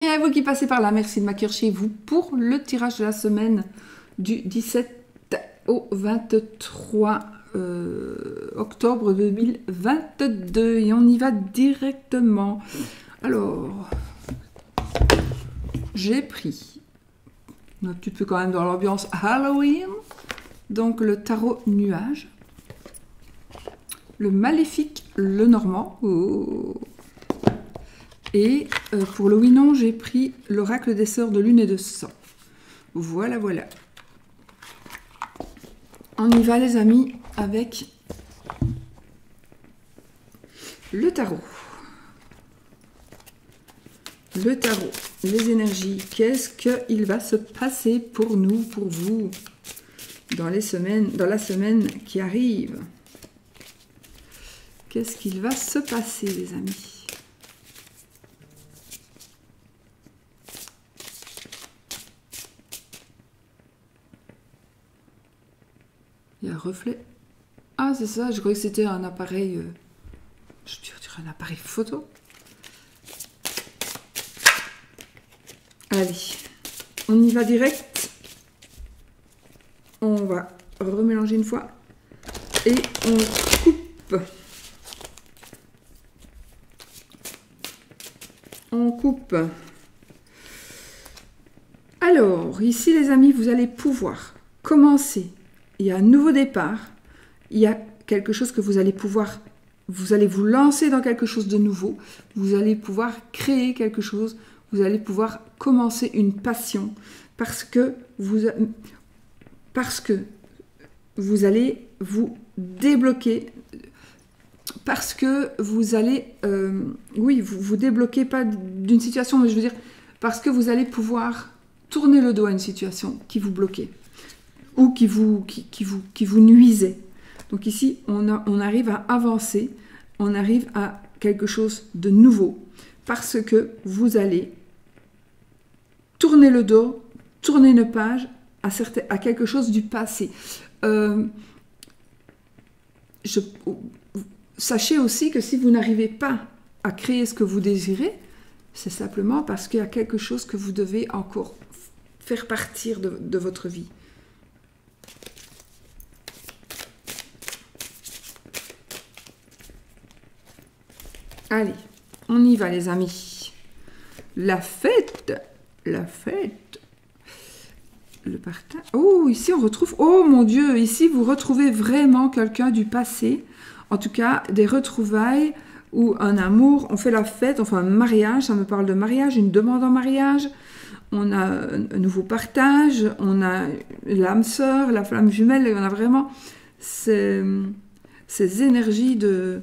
Et à vous qui passez par là, merci de m'accueillir chez vous pour le tirage de la semaine du 17 au 23 octobre 2022. Et on y va directement. Alors, j'ai pris un petit peu quand même dans l'ambiance Halloween. Donc le tarot nuage, le maléfique, le normand. Oh. Et pour le oui non, j'ai pris l'oracle des sœurs de lune et de sang. Voilà, voilà. On y va les amis avec le tarot. Le tarot, les énergies. Qu'est-ce qu'il va se passer pour nous, pour vous, dans la semaine qui arrive? Qu'est-ce qu'il va se passer les amis? Il y a un reflet. Ah, c'est ça, je croyais que c'était un appareil... je dirais un appareil photo. Allez, on y va direct. On va remélanger une fois. Et on coupe. On coupe. Alors, ici les amis, vous allez pouvoir commencer. Il y a un nouveau départ, il y a quelque chose que vous allez pouvoir, vous allez vous lancer dans quelque chose de nouveau, vous allez pouvoir créer quelque chose, vous allez pouvoir commencer une passion parce que vous allez vous débloquer, parce que vous allez, oui, vous débloquez pas d'une situation, mais je veux dire, parce que vous allez pouvoir tourner le dos à une situation qui vous bloquait. Ou qui vous nuisait. Donc ici, on arrive à avancer, on arrive à quelque chose de nouveau, parce que vous allez tourner le dos, tourner une page à quelque chose du passé. Sachez aussi que si vous n'arrivez pas à créer ce que vous désirez, c'est simplement parce qu'il y a quelque chose que vous devez encore faire partir de votre vie. Allez, on y va les amis. La fête, le partage. Oh, ici on retrouve, oh mon Dieu, ici vous retrouvez vraiment quelqu'un du passé, en tout cas des retrouvailles ou un amour, on fait la fête, on fait un mariage, ça me parle de mariage, une demande en mariage, on a un nouveau partage, on a l'âme sœur, la flamme jumelle, et on a vraiment ces énergies de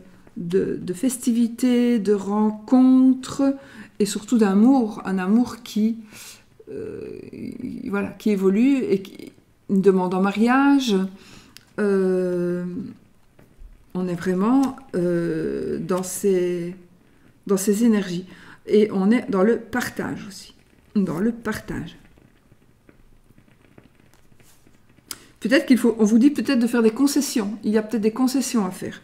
festivités, de rencontres et surtout d'amour, un amour qui, voilà, qui évolue et qui une demande en mariage. On est vraiment dans ces énergies et on est dans le partage aussi, dans le partage. Peut-être qu'il faut, on vous dit peut-être de faire des concessions. Il y a peut-être des concessions à faire.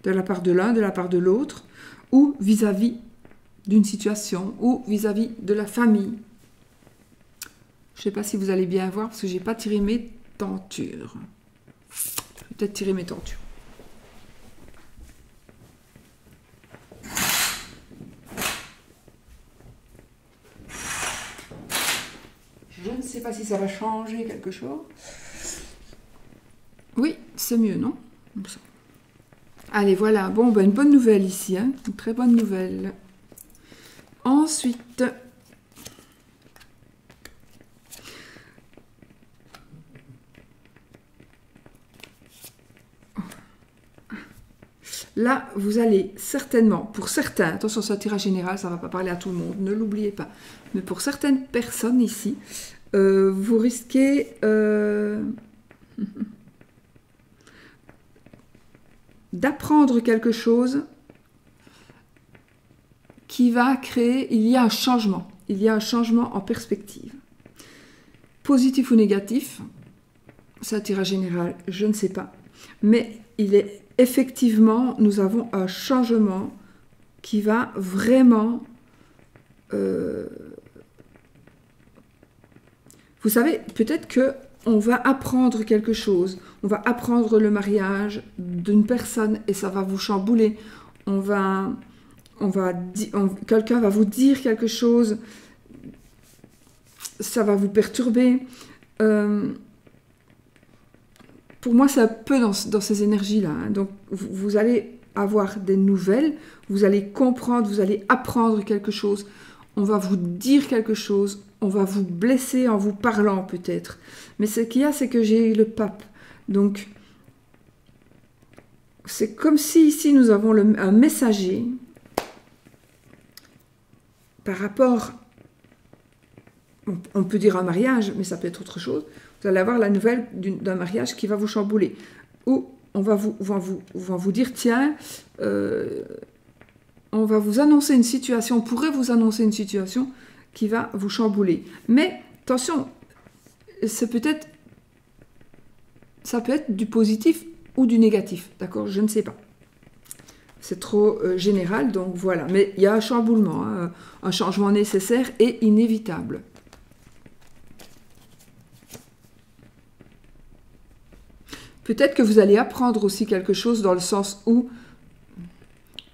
De la part de l'un, de la part de l'autre, ou vis-à-vis d'une situation, ou vis-à-vis de la famille. Je ne sais pas si vous allez bien voir, parce que je n'ai pas tiré mes tentures. Je vais peut-être tirer mes tentures. Je ne sais pas si ça va changer quelque chose. Oui, c'est mieux, non? Allez, voilà. Bon, ben, une bonne nouvelle ici, hein, une très bonne nouvelle. Ensuite, là, vous allez certainement, pour certains, attention, c'est un tirage général, ça ne va pas parler à tout le monde, ne l'oubliez pas, mais pour certaines personnes ici, vous risquez... d'apprendre quelque chose qui va créer, il y a un changement en perspective. Positif ou négatif, c'est un tirage général, je ne sais pas, mais il est effectivement, nous avons un changement qui va vraiment vous savez, peut-être que on va apprendre quelque chose. On va apprendre le mariage d'une personne et ça va vous chambouler. Quelqu'un va vous dire quelque chose, ça va vous perturber. Pour moi, c'est un peu dans ces énergies-là. Hein. Donc, vous allez avoir des nouvelles, vous allez comprendre, vous allez apprendre quelque chose. On va vous dire quelque chose, on va vous blesser en vous parlant peut-être. Mais ce qu'il y a, c'est que j'ai le pape. Donc, c'est comme si ici, nous avons un messager par rapport, on peut dire un mariage, mais ça peut être autre chose. Vous allez avoir la nouvelle d'un mariage qui va vous chambouler. Ou on va vous dire, tiens, on va vous annoncer une situation, on pourrait vous annoncer une situation qui va vous chambouler. Mais attention, ça peut être du positif ou du négatif, d'accord? Je ne sais pas. C'est trop général, donc voilà. Mais il y a un chamboulement, hein, un changement nécessaire et inévitable. Peut-être que vous allez apprendre aussi quelque chose dans le sens où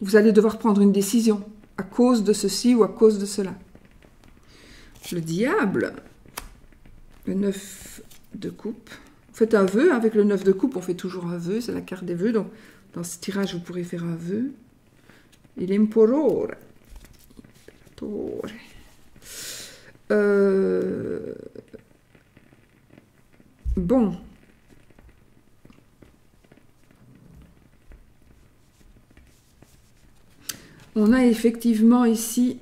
vous allez devoir prendre une décision à cause de ceci ou à cause de cela. Le diable, le 9 de coupe. Vous faites un vœu, avec le 9 de coupe, on fait toujours un vœu, c'est la carte des vœux, donc dans ce tirage, vous pourrez faire un vœu. Il imperore. Bon. On a effectivement ici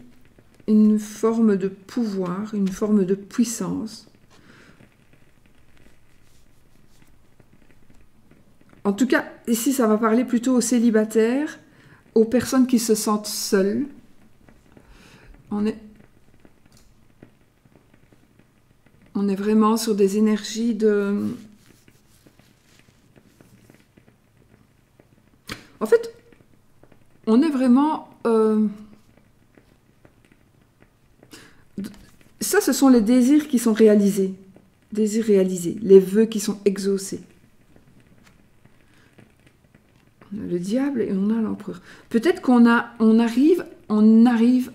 une forme de pouvoir, une forme de puissance. En tout cas, ici, ça va parler plutôt aux célibataires, aux personnes qui se sentent seules. On est vraiment sur des énergies de... En fait, on est vraiment... Ça, ce sont les désirs qui sont réalisés. Désirs réalisés. Les vœux qui sont exaucés. On a le diable et on a l'empereur. Peut-être qu'on arrive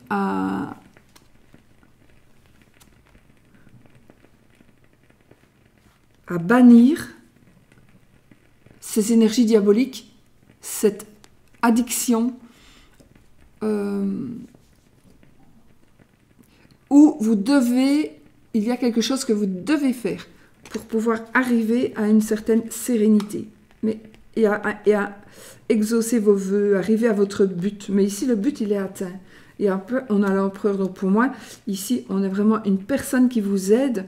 à bannir ces énergies diaboliques, cette addiction, où il y a quelque chose que vous devez faire pour pouvoir arriver à une certaine sérénité. Et à exaucer vos vœux, arriver à votre but. Mais ici, le but, il est atteint. Et un peu, on a l'empereur. Donc pour moi, ici, on est vraiment une personne qui vous aide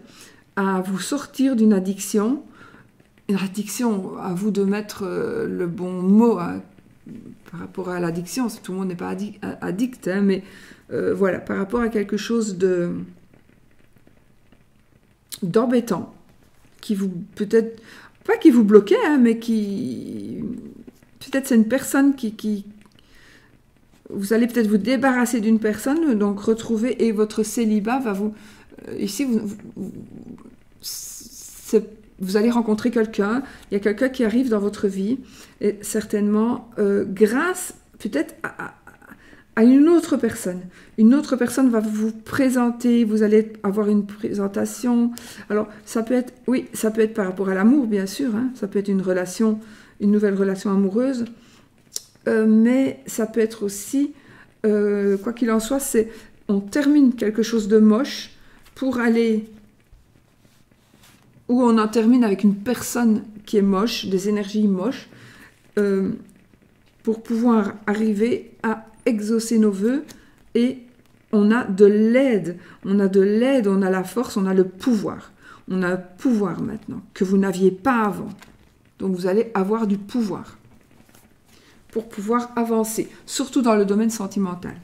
à vous sortir d'une addiction. Une addiction, à vous de mettre le bon mot hein, par rapport à l'addiction. Tout le monde n'est pas addict, hein, mais voilà, par rapport à quelque chose d'embêtant, qui vous, peut-être, pas qui vous bloquait, hein, mais qui... Peut-être c'est une personne qui... Vous allez peut-être vous débarrasser d'une personne, donc retrouver, et votre célibat va vous... ici, vous allez rencontrer quelqu'un, il y a quelqu'un qui arrive dans votre vie, et certainement, grâce peut-être à une autre personne. Une autre personne va vous présenter, vous allez avoir une présentation. Alors, ça peut être, oui, ça peut être par rapport à l'amour, bien sûr, hein, ça peut être une relation, une nouvelle relation amoureuse, mais ça peut être aussi, quoi qu'il en soit, on termine quelque chose de moche pour aller, ou on en termine avec une personne qui est moche, des énergies moches, pour pouvoir arriver à exaucer nos vœux, et on a de l'aide, on a la force, on a le pouvoir. On a un pouvoir maintenant que vous n'aviez pas avant. Donc vous allez avoir du pouvoir pour pouvoir avancer, surtout dans le domaine sentimental.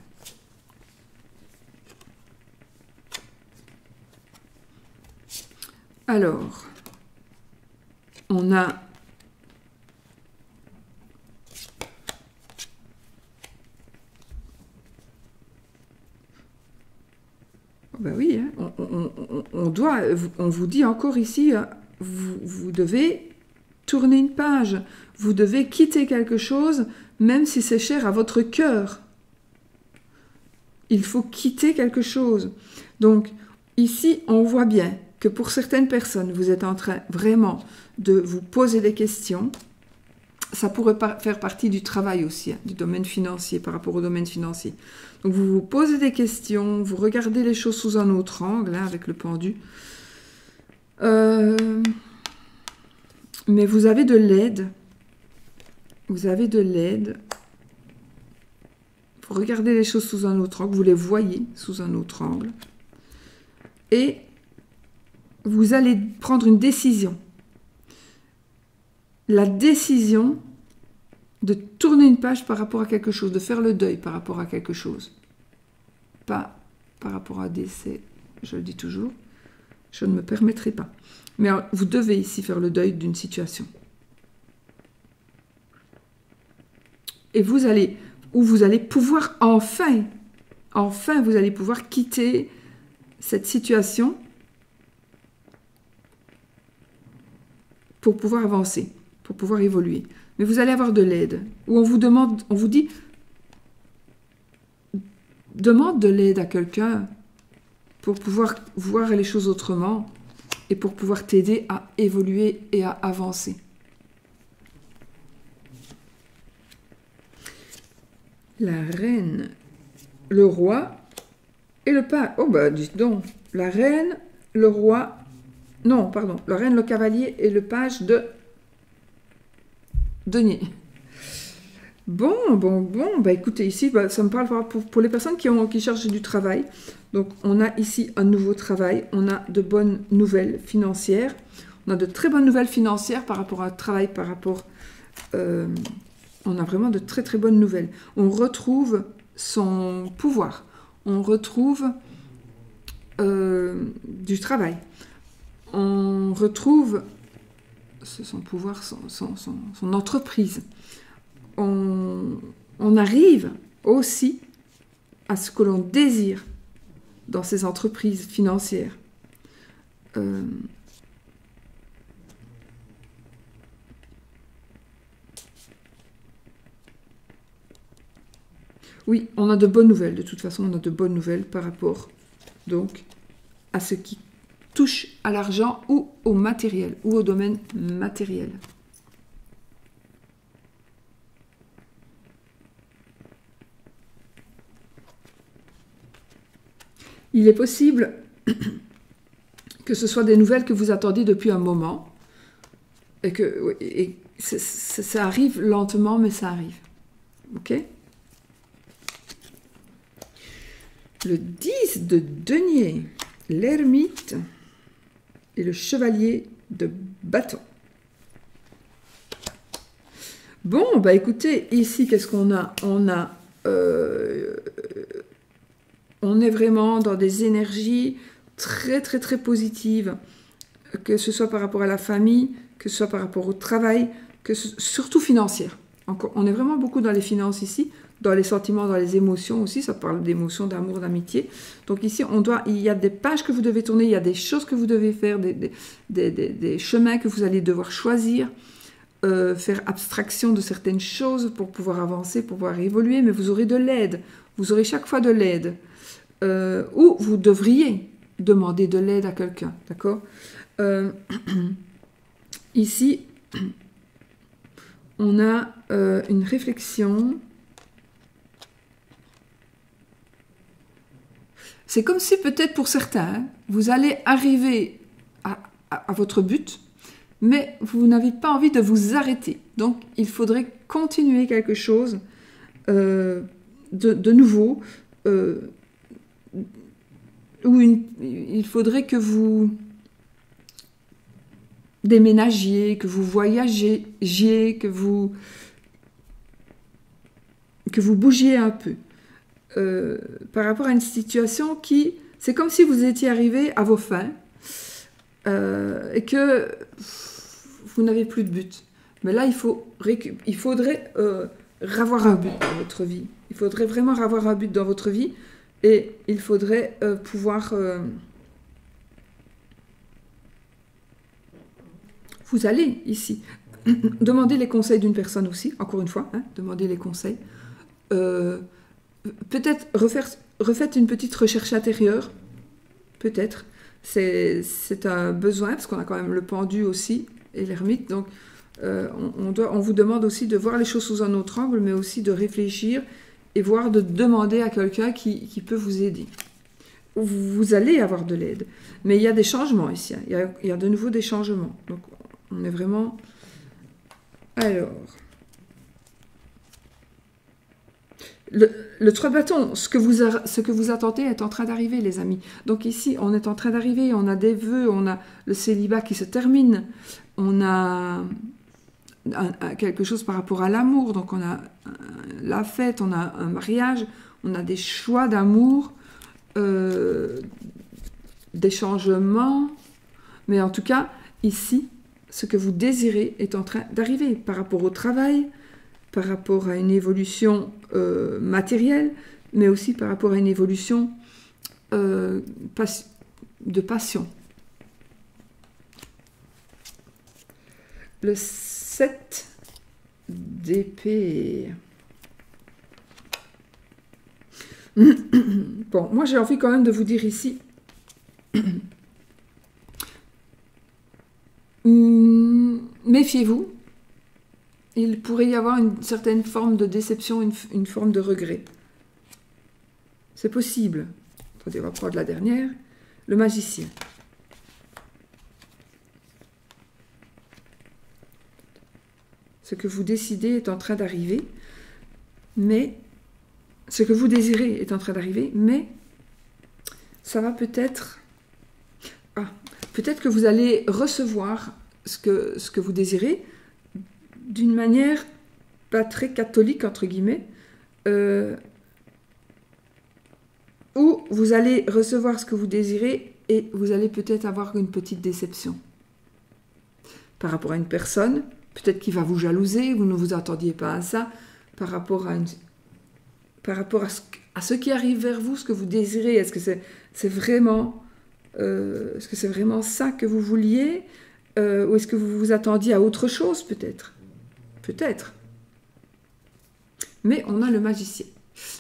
Alors, on a Ben oui, hein, on vous dit encore ici, vous devez tourner une page, vous devez quitter quelque chose, même si c'est cher à votre cœur. Il faut quitter quelque chose. Donc, ici, on voit bien que pour certaines personnes, vous êtes en train vraiment de vous poser des questions. Ça pourrait faire partie du travail aussi, hein, du domaine financier, par rapport au domaine financier. Donc, vous vous posez des questions, vous regardez les choses sous un autre angle, hein, avec le pendu. Mais vous avez de l'aide. Vous avez de l'aide. Vous regardez les choses sous un autre angle, vous les voyez sous un autre angle. Et vous allez prendre une décision. La décision de tourner une page par rapport à quelque chose, de faire le deuil par rapport à quelque chose. Pas par rapport à un décès, je le dis toujours, je ne me permettrai pas. Mais vous devez ici faire le deuil d'une situation. Et vous allez pouvoir enfin vous allez pouvoir quitter cette situation pour pouvoir avancer, pour pouvoir évoluer. Mais vous allez avoir de l'aide, où on vous dit, demande de l'aide à quelqu'un pour pouvoir voir les choses autrement et pour pouvoir t'aider à évoluer et à avancer. La reine, le roi et le page. Oh bah dites donc, la reine, le roi, non pardon, la reine, le cavalier et le page de denier. Bon, bah écoutez, ici, bah, ça me parle pour les personnes qui cherchent du travail. Donc, on a ici un nouveau travail, on a de bonnes nouvelles financières, on a de très bonnes nouvelles financières par rapport à travail, par rapport... on a vraiment de très très bonnes nouvelles. On retrouve son pouvoir, on retrouve du travail, on retrouve son pouvoir, son entreprise. On arrive aussi à ce que l'on désire dans ces entreprises financières. Oui, on a de bonnes nouvelles. De toute façon, on a de bonnes nouvelles par rapport donc à ce qui touche à l'argent ou au matériel, ou au domaine matériel. Il est possible que ce soit des nouvelles que vous attendiez depuis un moment et que ça arrive lentement, mais ça arrive. Ok ? Le 10 de denier, l'ermite et le chevalier de bâton. Bon, bah écoutez, ici, qu'est-ce qu'on a ? On est vraiment dans des énergies très, très, très positives, que ce soit par rapport à la famille, que ce soit par rapport au travail, surtout financière. On est vraiment beaucoup dans les finances ici, dans les sentiments, dans les émotions aussi, ça parle d'émotions, d'amour, d'amitié. Donc ici, il y a des pages que vous devez tourner, il y a des choses que vous devez faire, des chemins que vous allez devoir choisir, faire abstraction de certaines choses pour pouvoir avancer, pour pouvoir évoluer, mais vous aurez de l'aide, vous aurez chaque fois de l'aide. Ou vous devriez demander de l'aide à quelqu'un, d'accord ? Ici, on a une réflexion. C'est comme si peut-être pour certains, hein, vous allez arriver à votre but, mais vous n'avez pas envie de vous arrêter. Donc, il faudrait continuer quelque chose de nouveau, il faudrait que vous déménagiez, que vous voyagiez, que vous bougiez un peu. Par rapport à une situation c'est comme si vous étiez arrivé à vos fins et que vous n'avez plus de but. Mais là, il faudrait avoir un but dans votre vie. Il faudrait vraiment avoir un but dans votre vie Et il faudrait pouvoir... vous allez ici demander les conseils d'une personne aussi, encore une fois, hein, demander les conseils. Peut-être refaites une petite recherche intérieure, peut-être. C'est un besoin, parce qu'on a quand même le pendu aussi, et l'ermite, donc on vous demande aussi de voir les choses sous un autre angle, mais aussi de réfléchir et voire de demander à quelqu'un qui peut vous aider. Vous allez avoir de l'aide, mais il y a des changements ici, hein. Il y a de nouveau des changements, donc on est vraiment... Alors... Le 3 de bâton, ce que vous attendez est en train d'arriver, les amis. Donc ici, on est en train d'arriver, on a des vœux, on a le célibat qui se termine, on a quelque chose par rapport à l'amour, donc on a la fête, on a un mariage, on a des choix d'amour, des changements, mais en tout cas, ici, ce que vous désirez est en train d'arriver par rapport au travail, par rapport à une évolution matérielle, mais aussi par rapport à une évolution de passion. Le 7 d'épée. Bon, moi j'ai envie quand même de vous dire ici, méfiez-vous. Il pourrait y avoir une certaine forme de déception, une forme de regret. C'est possible. Attendez, on va prendre la dernière. Le magicien. Ce que vous décidez est en train d'arriver, mais ce que vous désirez est en train d'arriver, mais ça va peut-être... Ah, peut-être que vous allez recevoir ce que vous désirez, d'une manière pas très catholique, entre guillemets, où vous allez recevoir ce que vous désirez et vous allez peut-être avoir une petite déception par rapport à une personne, peut-être qui va vous jalouser, vous ne vous attendiez pas à ça, par rapport à ce qui arrive vers vous, ce que vous désirez. Est-ce que c'est vraiment ça que vous vouliez, ou est-ce que vous vous attendiez à autre chose, peut-être? Peut-être. Mais on a le magicien.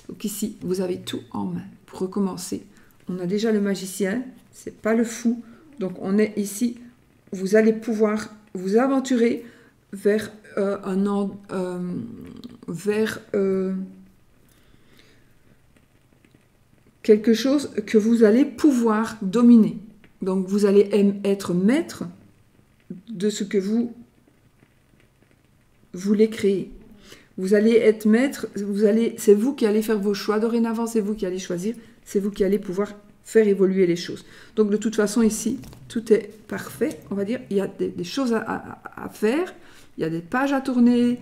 Donc ici, vous avez tout en main. Pour recommencer, on a déjà le magicien, c'est pas le fou. Donc on est ici, vous allez pouvoir vous aventurer vers quelque chose que vous allez pouvoir dominer. Donc vous allez être maître de ce que vous voulez créer. Vous allez être maître, c'est vous qui allez faire vos choix dorénavant, c'est vous qui allez choisir, c'est vous qui allez pouvoir faire évoluer les choses. Donc de toute façon ici, tout est parfait, on va dire, il y a des choses à faire, il y a des pages à tourner,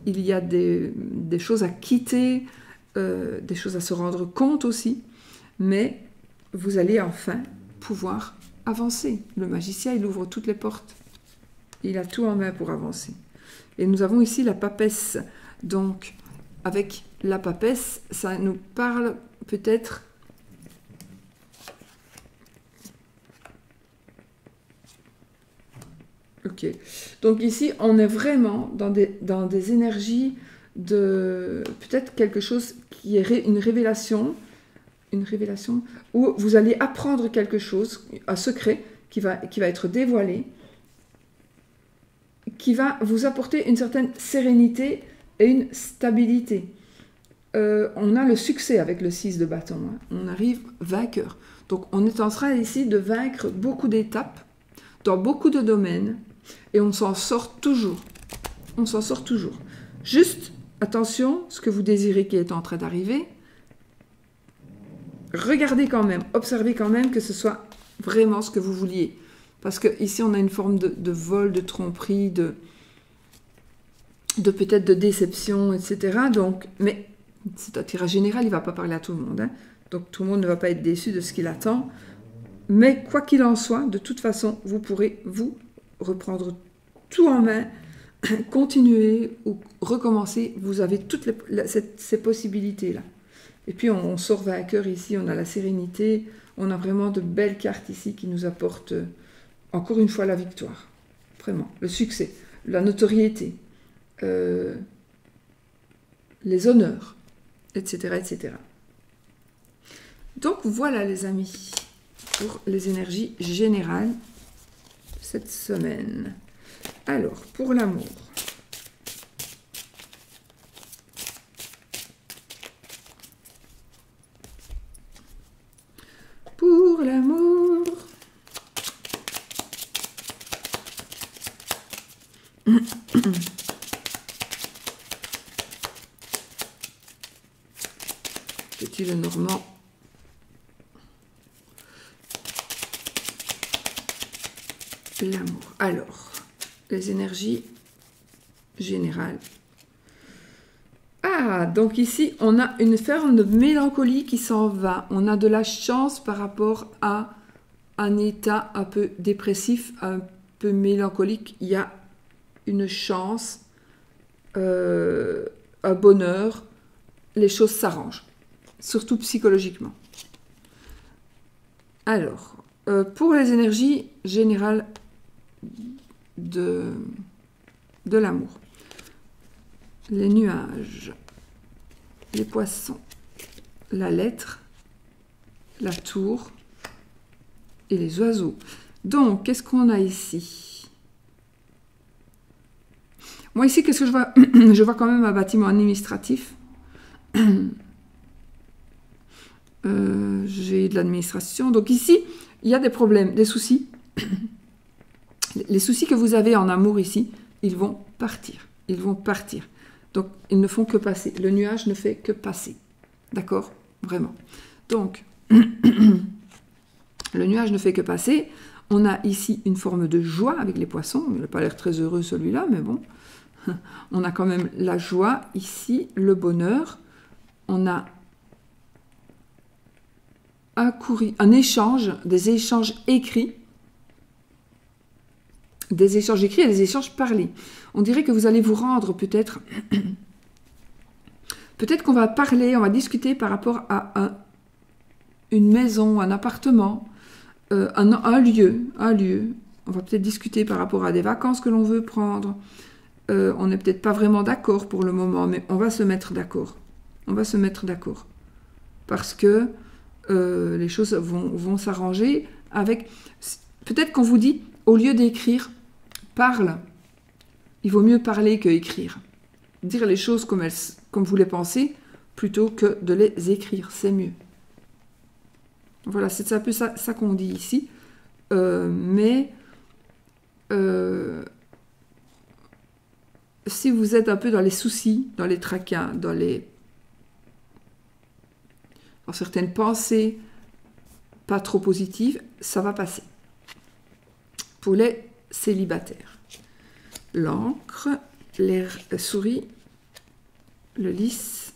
il y a des choses à quitter, des choses à se rendre compte aussi, mais vous allez enfin pouvoir avancer. Le magicien, il ouvre toutes les portes, il a tout en main pour avancer. Et nous avons ici la papesse. Donc, avec la papesse, ça nous parle peut-être... Ok. Donc ici, on est vraiment dans des énergies de... Peut-être quelque chose qui est une révélation, où vous allez apprendre quelque chose, un secret qui va être dévoilé, qui va vous apporter une certaine sérénité et une stabilité. On a le succès avec le 6 de bâton, hein. On arrive vainqueur. Donc on est en train ici de vaincre beaucoup d'étapes, dans beaucoup de domaines, et on s'en sort toujours. On s'en sort toujours. Juste, attention, ce que vous désirez qui est en train d'arriver, regardez quand même, observez quand même que ce soit vraiment ce que vous vouliez. Parce qu'ici, on a une forme de vol, de tromperie, de peut-être de déception, etc. Donc, mais c'est un tirage général, il ne va pas parler à tout le monde, hein. Donc, tout le monde ne va pas être déçu de ce qu'il attend. Mais quoi qu'il en soit, de toute façon, vous pourrez vous reprendre tout en main, continuer ou recommencer. Vous avez toutes ces possibilités-là. Et puis on sort vainqueur ici, on a la sérénité, on a vraiment de belles cartes ici qui nous apportent encore une fois la victoire. Vraiment, le succès, la notoriété, les honneurs, etc., etc. Donc voilà les amis, pour les énergies générales cette semaine. Alors, pour l'amour. Pour l'amour. Petit le Normand. L'amour. Alors, les énergies générales. Ah, donc ici, on a une forme de mélancolie qui s'en va. On a de la chance par rapport à un état un peu dépressif, un peu mélancolique. Il y a une chance, un bonheur. Les choses s'arrangent, surtout psychologiquement. Alors, pour les énergies générales de l'amour. Les nuages, les poissons, la lettre, la tour et les oiseaux. Donc, qu'est-ce qu'on a ici? Moi, ici, qu'est-ce que je vois? Je vois quand même un bâtiment administratif. J'ai de l'administration. Donc ici, il y a des problèmes, des soucis. Les soucis que vous avez en amour ici, ils vont partir. Ils vont partir. Donc, ils ne font que passer. Le nuage ne fait que passer. D'accord? Vraiment. Donc, le nuage ne fait que passer. On a ici une forme de joie avec les poissons. Il n'a pas l'air très heureux celui-là, mais bon. On a quand même la joie ici, le bonheur. On a un échange, des échanges écrits. Des échanges écrits et des échanges parlés. On dirait que vous allez vous rendre peut-être... peut-être qu'on va parler, on va discuter par rapport à une maison, un appartement, un lieu. On va peut-être discuter par rapport à des vacances que l'on veut prendre. On n'est peut-être pas vraiment d'accord pour le moment, mais on va se mettre d'accord. On va se mettre d'accord. Parce que les choses vont s'arranger avec... Peut-être qu'on vous dit, au lieu d'écrire, parle. Il vaut mieux parler que écrire. Dire les choses comme vous les pensez, plutôt que de les écrire. C'est mieux. Voilà, c'est un peu ça qu'on dit ici. Si vous êtes un peu dans les soucis, dans les tracas, dans certaines pensées pas trop positives, ça va passer. Pour les célibataires. L'encre, les souris, le lys,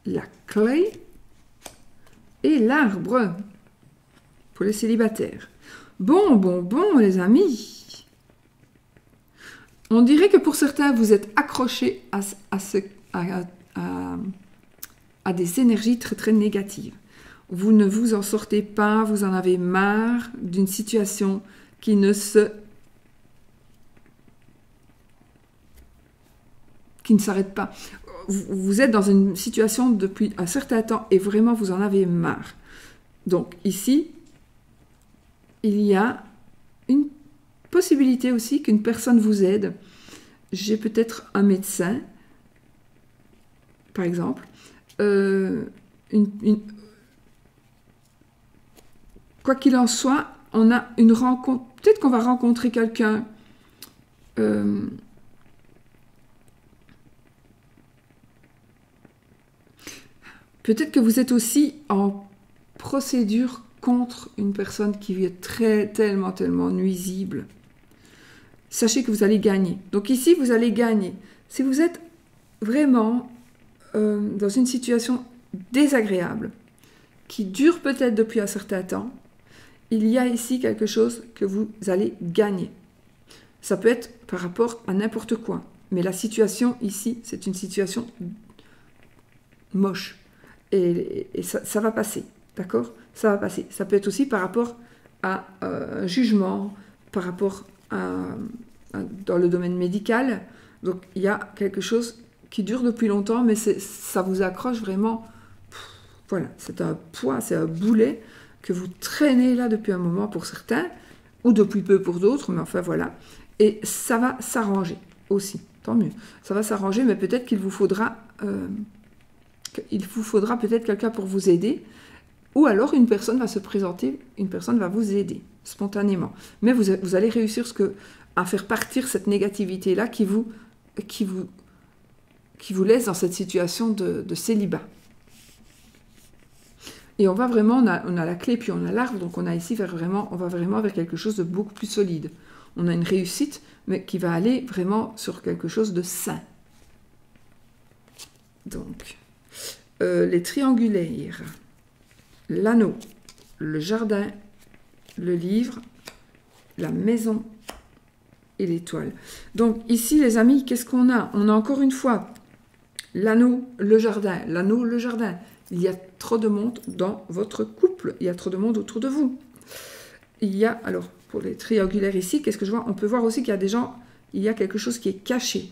la clé et l'arbre pour les célibataires. Bon, les amis. On dirait que pour certains, vous êtes accrochés à des énergies très, très négatives. Vous ne vous en sortez pas, vous en avez marre d'une situation qui ne s'arrête pas. Vous êtes dans une situation depuis un certain temps et vraiment vous en avez marre. Donc ici, il y a une possibilité aussi qu'une personne vous aide. J'ai peut-être un médecin, par exemple. Quoi qu'il en soit, on a une rencontre. Peut-être qu'on va rencontrer quelqu'un. Peut-être que vous êtes aussi en procédure contre une personne qui est tellement nuisible. Sachez que vous allez gagner. Donc ici, vous allez gagner. Si vous êtes vraiment dans une situation désagréable, qui dure peut-être depuis un certain temps, il y a ici quelque chose que vous allez gagner. Ça peut être par rapport à n'importe quoi. Mais la situation ici, c'est une situation moche. et ça va passer, d'accord? Ça va passer. Ça peut être aussi par rapport à un jugement, par rapport dans le domaine médical. Donc, il y a quelque chose qui dure depuis longtemps, mais ça vous accroche vraiment. Voilà, c'est un poids, c'est un boulet que vous traînez là depuis un moment pour certains, ou depuis peu pour d'autres, mais enfin voilà. Et ça va s'arranger aussi, tant mieux. Ça va s'arranger, mais peut-être qu'il vous faudra peut-être quelqu'un pour vous aider, ou alors une personne va se présenter, une personne va vous aider spontanément. Mais vous allez réussir à faire partir cette négativité-là qui vous laisse dans cette situation de célibat. Et on va vraiment, on a la clé, puis on a l'arbre, donc on va vraiment vers quelque chose de beaucoup plus solide. On a une réussite, mais qui va aller vraiment sur quelque chose de sain. Donc, les triangulaires, l'anneau, le jardin, le livre, la maison et l'étoile. Donc ici, les amis, qu'est-ce qu'on a? On a encore une fois l'anneau, le jardin, l'anneau, le jardin. Il y a trop de monde dans votre couple, il y a trop de monde autour de vous. Il y a, alors, pour les triangulaires ici, qu'est-ce que je vois? On peut voir aussi qu'il y a des gens, il y a quelque chose qui est caché.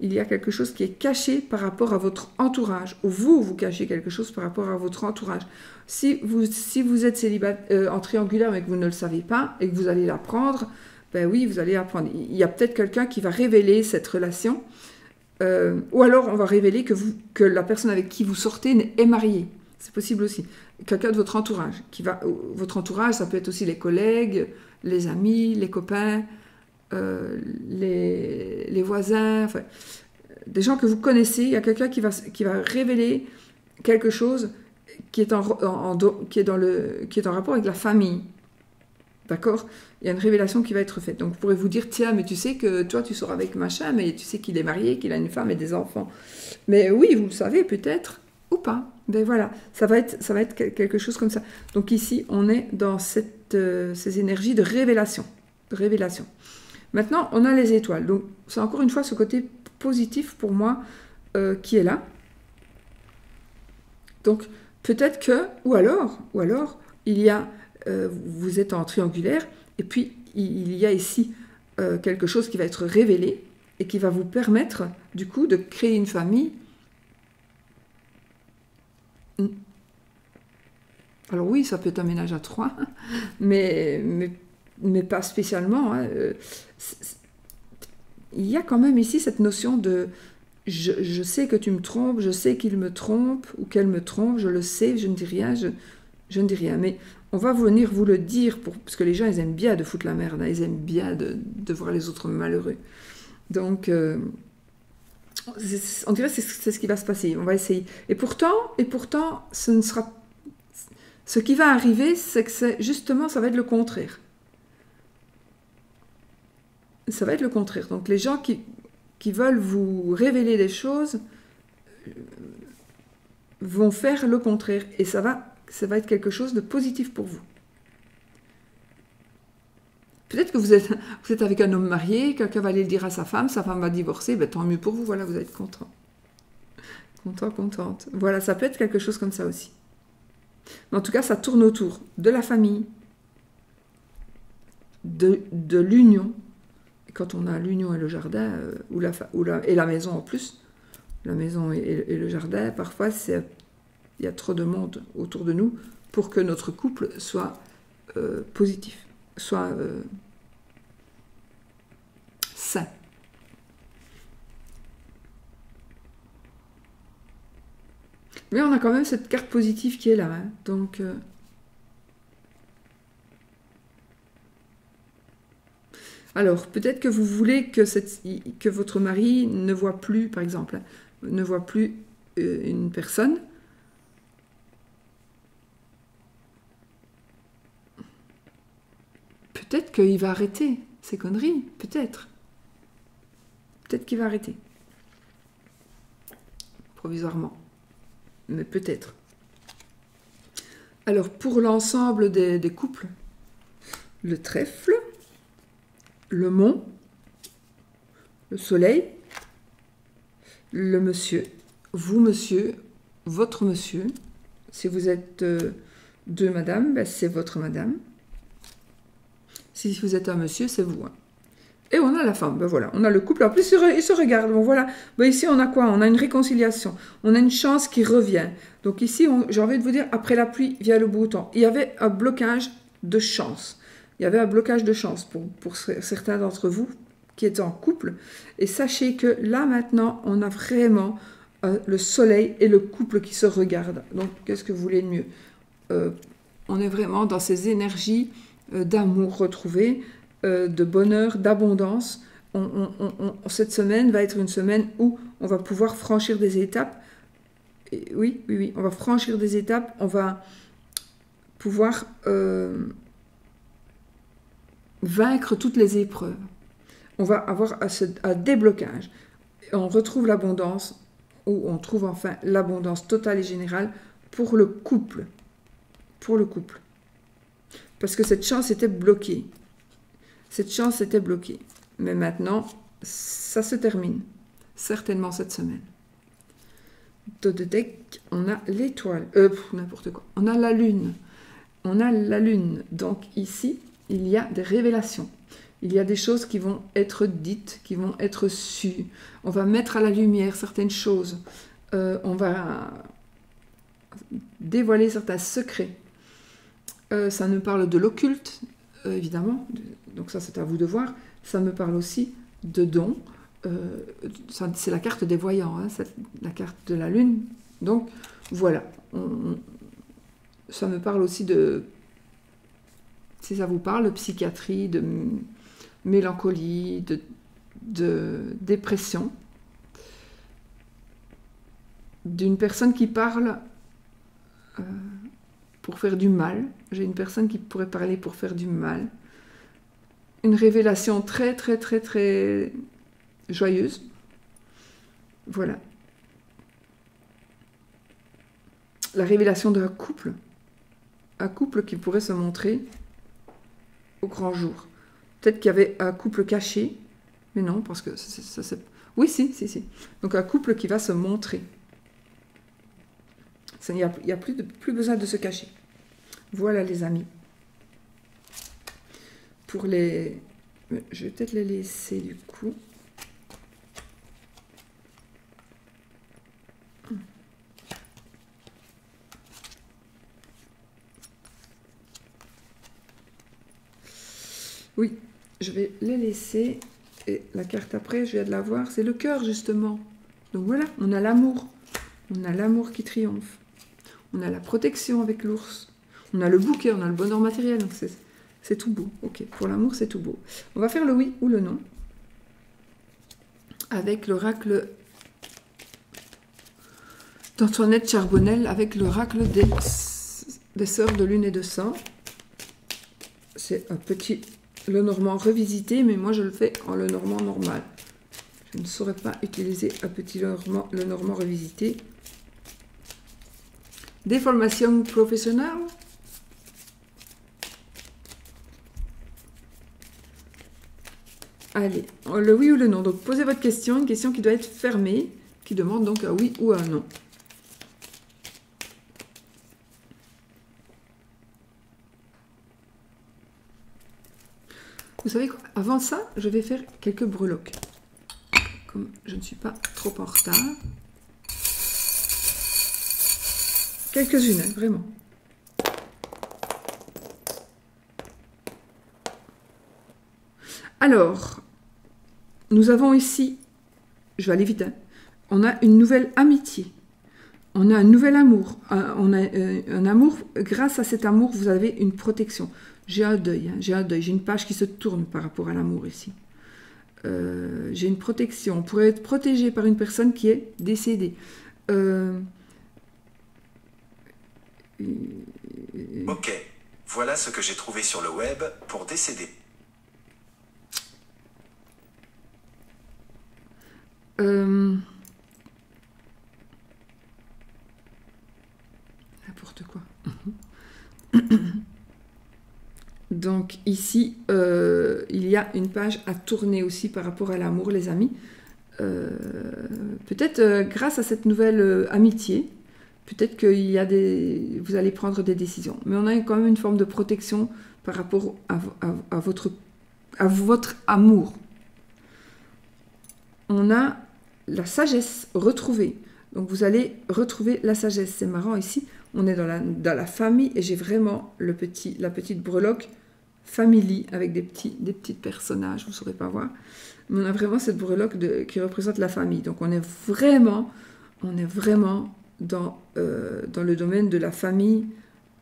Il y a quelque chose qui est caché par rapport à votre entourage, ou vous cachez quelque chose par rapport à votre entourage. Si vous êtes célibataire en triangulaire mais que vous ne le savez pas et que vous allez l'apprendre, ben oui, vous allez apprendre. Il y a peut-être quelqu'un qui va révéler cette relation, ou alors on va révéler que la personne avec qui vous sortez est mariée. C'est possible aussi. Quelqu'un de votre entourage. Votre entourage, ça peut être aussi les collègues, les amis, les copains, les voisins, enfin, des gens que vous connaissez. Il y a quelqu'un qui va révéler quelque chose qui est en rapport avec la famille. D'accord? Il y a une révélation qui va être faite. Donc, vous pourrez vous dire, tiens, mais tu sais que toi, tu sors avec machin, mais tu sais qu'il est marié, qu'il a une femme et des enfants. Mais oui, vous le savez peut-être, ou pas. Ben voilà, ça va être quelque chose comme ça. Donc ici, on est dans ces énergies de révélation. Maintenant, on a les étoiles. Donc, c'est encore une fois ce côté positif pour moi qui est là. Donc, peut-être que, ou alors, il y a, vous êtes en triangulaire, et puis il y a ici quelque chose qui va être révélé et qui va vous permettre, du coup, de créer une famille. Alors oui, ça peut être un ménage à 3, mais pas spécialement. Hein. Il y a quand même ici cette notion de je sais que tu me trompes, je sais qu'il me trompe ou qu'elle me trompe, je le sais, je ne dis rien, je ne dis rien. Mais on va venir vous le dire, parce que les gens, ils aiment bien de foutre la merde, hein, ils aiment bien de voir les autres malheureux. Donc, on dirait que c'est ce qui va se passer, on va essayer. Et pourtant, ce qui va arriver, c'est que justement, ça va être le contraire. Ça va être le contraire. Donc, les gens qui veulent vous révéler des choses vont faire le contraire. Et ça va être quelque chose de positif pour vous. Peut-être que vous êtes avec un homme marié, quelqu'un va aller le dire à sa femme va divorcer, ben, tant mieux pour vous, voilà, vous êtes content. Contente. Voilà, ça peut être quelque chose comme ça aussi. Mais en tout cas, ça tourne autour de la famille, de l'union. Quand on a l'union et le jardin, et la maison en plus, la maison et le jardin, parfois, il y a trop de monde autour de nous pour que notre couple soit positif, soit sain. Mais on a quand même cette carte positive qui est là. Hein. Donc, alors, peut-être que vous voulez que votre mari ne voit plus, par exemple, ne voit plus une personne. Peut-être qu'il va arrêter ces conneries, peut-être. Peut-être qu'il va arrêter. Provisoirement. Mais peut-être. Alors, pour l'ensemble des couples, le trèfle, le mont, le soleil, le monsieur, vous monsieur, votre monsieur. Si vous êtes deux madames, ben, c'est votre madame. Si vous êtes un monsieur, c'est vous. Hein. Et on a la femme, ben voilà, on a le couple. En plus, ils se regardent. Bon, voilà. Ben, ici, on a quoi? On a une réconciliation. On a une chance qui revient. Donc ici, j'ai envie de vous dire, après la pluie vient le beau temps. Il y avait un blocage de chance. Il y avait un blocage de chance pour certains d'entre vous qui êtes en couple. Et sachez que là, maintenant, on a vraiment le soleil et le couple qui se regardent. Donc, qu'est-ce que vous voulez de mieux? On est vraiment dans ces énergies d'amour retrouvées, de bonheur, d'abondance. Cette semaine va être une semaine où on va pouvoir franchir des étapes. Et oui, on va franchir des étapes. On va pouvoir vaincre toutes les épreuves. On va avoir un déblocage. Et on retrouve l'abondance, ou on trouve enfin l'abondance totale et générale pour le couple. Pour le couple. Parce que cette chance était bloquée. Cette chance était bloquée. Mais maintenant, ça se termine. Certainement cette semaine. Dans le deck, on a l'étoile. N'importe quoi. On a la lune. On a la lune. Donc ici, il y a des révélations. Il y a des choses qui vont être dites, qui vont être sues. On va mettre à la lumière certaines choses. On va dévoiler certains secrets. Ça nous parle de l'occulte, évidemment. Donc ça, c'est à vous de voir. Ça me parle aussi de dons. C'est la carte des voyants, hein, la carte de la lune. Donc, voilà. Ça me parle aussi de... Si ça vous parle, de psychiatrie, de mélancolie, de dépression. D'une personne qui parle pour faire du mal. J'ai une personne qui pourrait parler pour faire du mal. Une révélation très, très, très, très joyeuse. Voilà. La révélation d'un couple. Un couple qui pourrait se montrer au grand jour. Peut-être qu'il y avait un couple caché, mais non, parce que ça c'est... Oui, si. Donc un couple qui va se montrer. Il n'y a plus besoin de se cacher. Voilà les amis. Pour les... Je vais peut-être les laisser du coup. Oui, je vais les laisser. Et la carte après, je viens de la voir, c'est le cœur justement. Donc voilà, on a l'amour. On a l'amour qui triomphe. On a la protection avec l'ours. On a le bouquet, on a le bonheur matériel. Donc c'est tout beau. Ok, pour l'amour, c'est tout beau. On va faire le oui ou le non. Avec l'oracle d'Antoinette Charbonnel, avec l'oracle des sœurs de lune et de sang. C'est un petit Lenormand revisité, mais moi je le fais en Lenormand normal. Je ne saurais pas utiliser un petit Lenormand revisité. Des formations professionnelles. Allez, le oui ou le non. Donc posez votre question, une question qui doit être fermée, qui demande donc un oui ou un non. Vous savez quoi? Avant ça, je vais faire quelques breloques. Comme je ne suis pas trop en retard. Quelques-unes, hein, vraiment. Alors, nous avons ici, je vais aller vite, hein, on a une nouvelle amitié. On a un nouvel amour. On a un amour, grâce à cet amour, vous avez une protection. J'ai un deuil, hein, j'ai une page qui se tourne par rapport à l'amour ici. J'ai une protection. On pourrait être protégé par une personne qui est décédée. Ok, voilà ce que j'ai trouvé sur le web pour décéder. N'importe quoi. Donc ici, il y a une page à tourner aussi par rapport à l'amour, les amis. Peut-être grâce à cette nouvelle amitié, peut-être qu'il y a vous allez prendre des décisions. Mais on a quand même une forme de protection par rapport à votre amour. On a la sagesse retrouvée. Donc vous allez retrouver la sagesse. C'est marrant ici, on est dans la famille et j'ai vraiment la petite breloque family avec des petits personnages, vous ne saurez pas voir. Mais on a vraiment cette breloque qui représente la famille. Donc on est vraiment dans le domaine de la famille.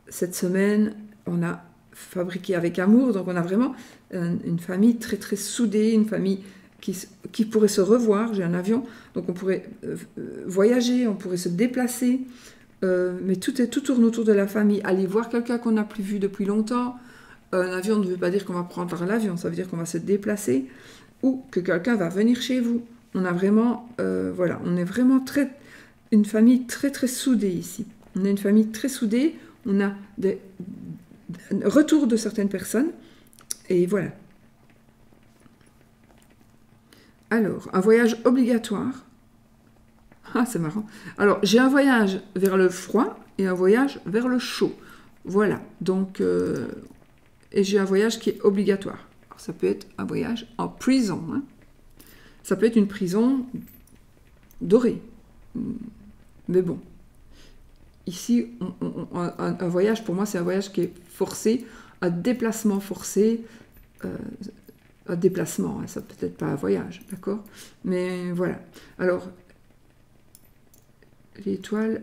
Cette semaine, on a fabriqué avec amour. Donc on a vraiment une famille très très soudée, une famille qui pourrait se revoir. J'ai un avion, donc on pourrait voyager, on pourrait se déplacer. Mais tout tourne autour de la famille. Aller voir quelqu'un qu'on n'a plus vu depuis longtemps. Un avion ne veut pas dire qu'on va prendre l'avion, ça veut dire qu'on va se déplacer ou que quelqu'un va venir chez vous. On a vraiment, voilà, on est vraiment une famille très très soudée ici. On a une famille très soudée, on a des retours de certaines personnes et voilà. Alors, un voyage obligatoire. Ah, c'est marrant. Alors, j'ai un voyage vers le froid et un voyage vers le chaud. Voilà, donc... et j'ai un voyage qui est obligatoire. Alors, ça peut être un voyage en prison. Hein. Ça peut être une prison dorée. Mais bon. Ici, un voyage, pour moi, c'est un voyage qui est forcé, un déplacement forcé. Un déplacement, hein, ça peut être pas un voyage, d'accord? Mais voilà. Alors, l'étoile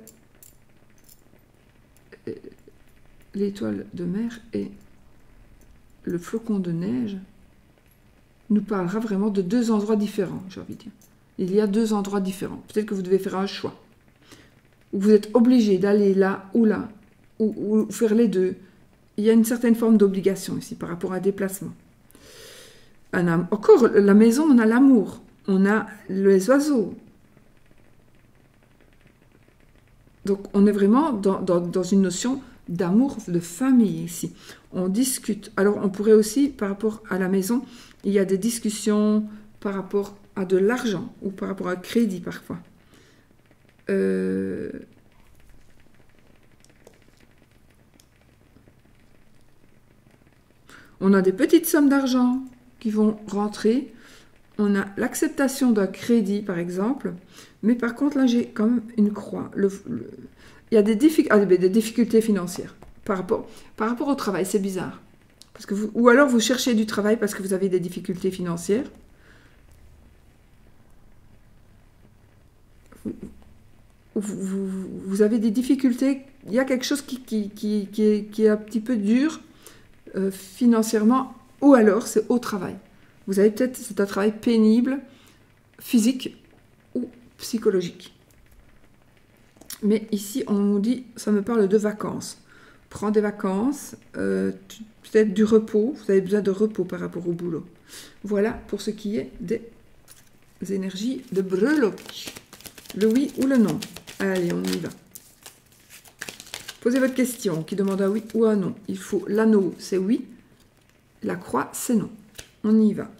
de mer et le flocon de neige nous parlera vraiment de deux endroits différents, j'ai envie de dire. Il y a deux endroits différents. Peut-être que vous devez faire un choix. Ou vous êtes obligé d'aller là, ou faire les deux. Il y a une certaine forme d'obligation ici par rapport à un déplacement. Encore, la maison, on a l'amour. On a les oiseaux. Donc, on est vraiment dans une notion d'amour, de famille ici. On discute. Alors, on pourrait aussi, par rapport à la maison, il y a des discussions par rapport à de l'argent ou par rapport à un crédit parfois. On a des petites sommes d'argent qui vont rentrer. On a l'acceptation d'un crédit, par exemple. Mais par contre, là, j'ai quand même une croix. Il y a des difficultés financières par rapport au travail. C'est bizarre. Parce que ou alors, vous cherchez du travail parce que vous avez des difficultés financières. Vous avez des difficultés. Il y a quelque chose qui est un petit peu dur financièrement. Ou alors, c'est au travail. Vous avez peut-être, c'est un travail pénible, physique ou psychologique. Mais ici, on nous dit, ça me parle de vacances. Prends des vacances, peut-être du repos. Vous avez besoin de repos par rapport au boulot. Voilà pour ce qui est des énergies de breloque. Le oui ou le non. Allez, on y va. Posez votre question qui demande un oui ou un non. Il faut l'anneau, c'est oui. La croix, c'est non. On y va.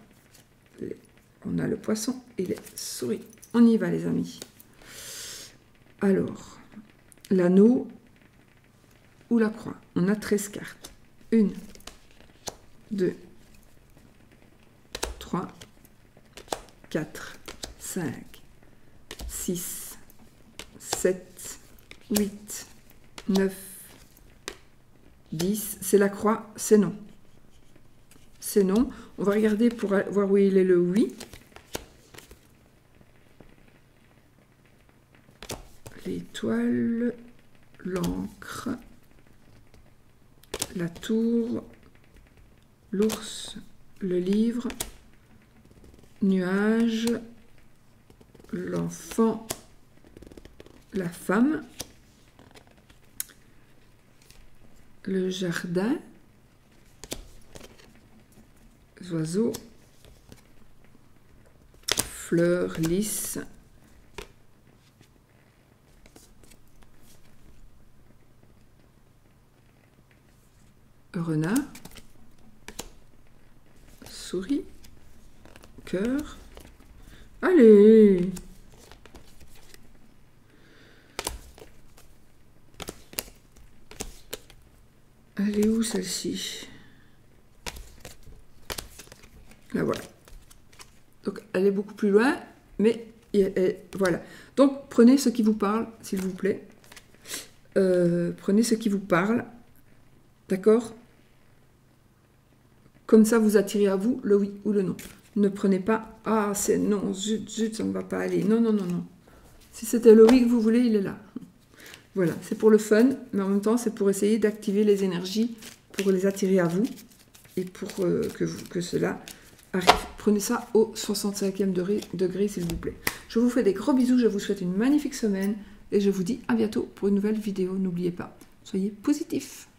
On a le poisson et les souris. On y va, les amis. Alors, l'anneau ou la croix. On a 13 cartes. 1, 2, 3, 4, 5, 6, 7, 8, 9, 10. C'est la croix, c'est non. C'est non. On va regarder pour voir où il est le oui. L'étoile, l'encre, la tour, l'ours, le livre, nuage, l'enfant, la femme, le jardin, les oiseaux, fleurs, lys, renard, souris, cœur. Allez! où celle-ci? Là, voilà. Donc, elle est beaucoup plus loin, mais voilà. Donc, prenez ce qui vous parle, s'il vous plaît. Prenez ce qui vous parle. D'accord? Comme ça, vous attirez à vous le oui ou le non. Ne prenez pas « Ah, c'est non, zut, zut, ça ne va pas aller. » Non, non, non, non. Si c'était le oui que vous voulez, il est là. Voilà, c'est pour le fun, mais en même temps, c'est pour essayer d'activer les énergies, pour les attirer à vous, et pour que cela arrive. Prenez ça au 65e degré, s'il vous plaît. Je vous fais des gros bisous, je vous souhaite une magnifique semaine, et je vous dis à bientôt pour une nouvelle vidéo. N'oubliez pas, soyez positifs.